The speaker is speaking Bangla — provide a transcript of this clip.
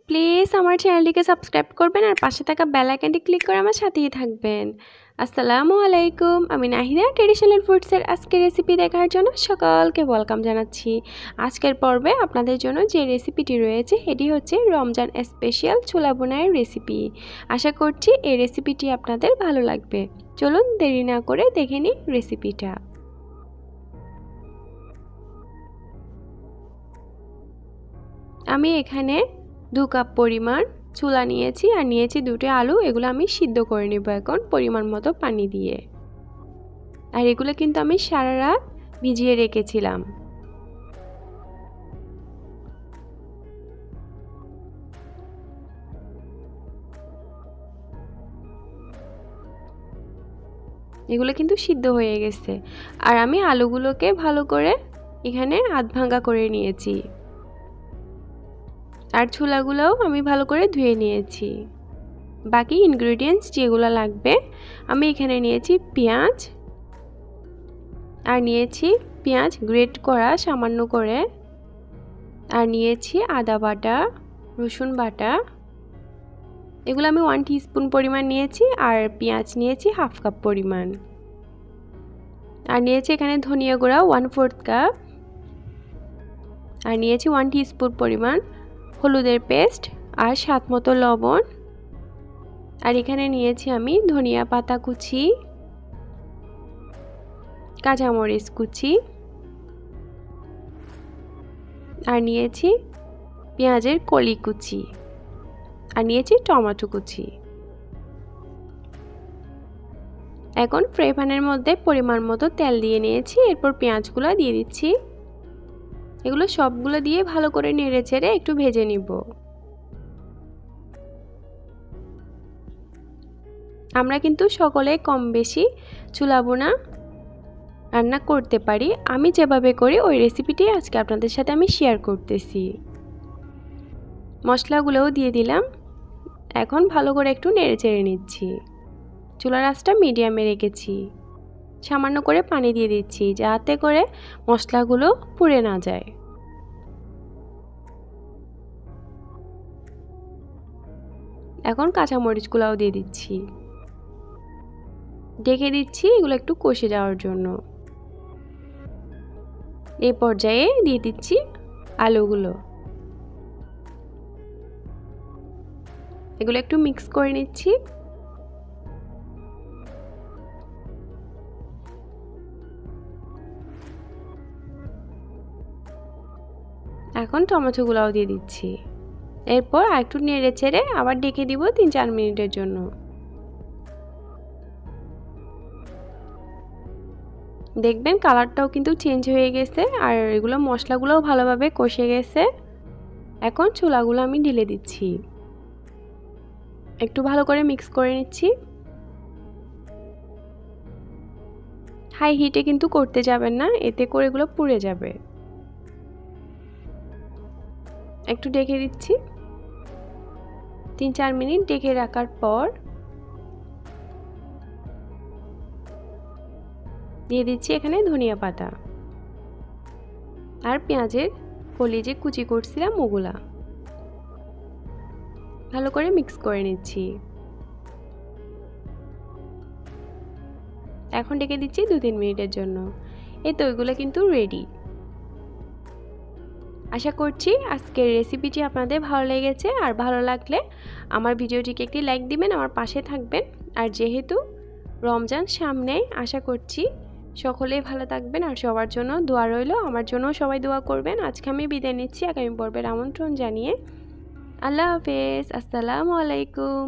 প্লিজ আমার চ্যানেলটিকে সাবস্ক্রাইব করবেন আর পাশে থাকা বেল আইকনটি ক্লিক করে আমার সাথেই থাকবেন। আসসালামু আলাইকুম, আমি নাহিদা ট্রেডিশনাল ফুডসের আজকের রেসিপি দেখার জন্য সকলকে ওয়েলকাম জানাচ্ছি। আজকের পর্বে আপনাদের জন্য যে রেসিপিটি রয়েছে এটি হচ্ছে রমজান স্পেশাল ছোলা বোনার রেসিপি। আশা করছি এই রেসিপিটি আপনাদের ভালো লাগবে। চলুন দেরি না করে দেখে নিই রেসিপিটা। আমি এখানে 2 কাপ পরিমাণ ছোলা নিয়েছি আর নিয়েছি 2টি আলু। এগুলো আমি সিদ্ধ করে নেব এখন পরিমাণ মতো পানি দিয়ে। আর এগুলো কিন্তু আমি সারা রাত ভিজিয়ে রেখেছিলাম। এগুলো কিন্তু সিদ্ধ হয়ে গেছে। আর আমি আলুগুলোকে ভালো করে এখানে আধ ভাঙা করে নিয়েছি। আর ছোলাগুলোও আমি ভালো করে ধুয়ে নিয়েছি। বাকি ইনগ্রেডিয়েন্টস যেগুলো লাগবে আমি এখানে নিয়েছি পেঁয়াজ, আর নিয়েছি পেঁয়াজ গ্রেট করা সামান্য করে, আর নিয়েছি আদা বাটা, রসুন বাটা, এগুলো আমি 1 টিস্পুন পরিমাণ নিয়েছি। আর পেঁয়াজ নিয়েছি হাফ কাপ পরিমাণ। আর নিয়েছি এখানে ধনিয়া গুঁড়া 1/4 কাপ, আর নিয়েছি 1 টিস্পুন পরিমাণ হলুদের পেস্ট আর স্বাদ মতো লবণ। আর এখানে নিয়েছি আমি ধনিয়া পাতা কুচি, কাঁচামরিচ কুচি, আর নিয়েছি পেঁয়াজের কলি কুচি, আর নিয়েছি টমেটো কুচি। এখন ফ্রাই প্যানের মধ্যে পরিমাণ মতো তেল দিয়ে নিয়েছি। এরপর পেঁয়াজগুলো দিয়ে দিচ্ছি। এগুলো সবগুলো দিয়ে ভালো করে নেড়ে চেড়ে একটু ভেজে নিব। আমরা কিন্তু সকলে কম বেশি ছোলা বোনা রান্না করতে পারি। আমি যেভাবে করি ওই রেসিপিটি আজকে আপনাদের সাথে আমি শেয়ার করতেছি। মশলাগুলোও দিয়ে দিলাম। এখন ভালো করে একটু নেড়ে চেড়ে নিচ্ছি। চুলার আঁচটা মিডিয়ামে রেখেছি। সামান্য করে পানি দিয়ে দিচ্ছি যাতে করে মশলাগুলো পুড়ে না যায়। এখন কাঁচামরিচগুলোও দিয়ে দিচ্ছি। ঢেকে দিচ্ছি এগুলো একটু কষে যাওয়ার জন্য। এই পর্যায়ে দিয়ে দিচ্ছি আলুগুলো। এগুলো একটু মিক্স করে নিচ্ছি। এখন টমেটোগুলোও দিয়ে দিচ্ছি। এরপর আরেকটু নেড়ে চেড়ে আবার ঢেকে দিব 3-4 মিনিটের জন্য। দেখবেন কালারটাও কিন্তু চেঞ্জ হয়ে গেছে আর এগুলো মশলাগুলোও ভালোভাবে কষে গেছে। এখন ছোলাগুলো আমি ঢেলে দিচ্ছি। একটু ভালো করে মিক্স করে নিচ্ছি। হাই হিটে কিন্তু করতে যাবেন না, এতে করে এগুলো পুড়ে যাবে। একটু ঢেকে দিচ্ছি। 3-4 মিনিট ঢেকে রাখার পর দিয়ে দিচ্ছি এখানে ধনিয়া পাতা আর পেঁয়াজের কলি যে কুচি করছিলাম ওগুলা ভালো করে মিক্স করে নিচ্ছি। এখন ঢেকে দিচ্ছি 2-3 মিনিটের জন্য। এই তো এগুলো কিন্তু রেডি। আশা করছি আজকের রেসিপিটি আপনাদের ভালো লেগেছে। আর ভালো লাগলে আমার ভিডিওটিকে একটি লাইক দিবেন, আমার পাশে থাকবেন। আর যেহেতু রমজান সামনে, আশা করছি সকলেই ভালো থাকবেন আর সবার জন্য দোয়া রইল। আমার জন্য সবাই দোয়া করবেন। আজকে আমি বিদায় নিচ্ছি আগামী পর্বের আমন্ত্রণ জানিয়ে। আল্লাহ হাফেজ, আসসালামু আলাইকুম।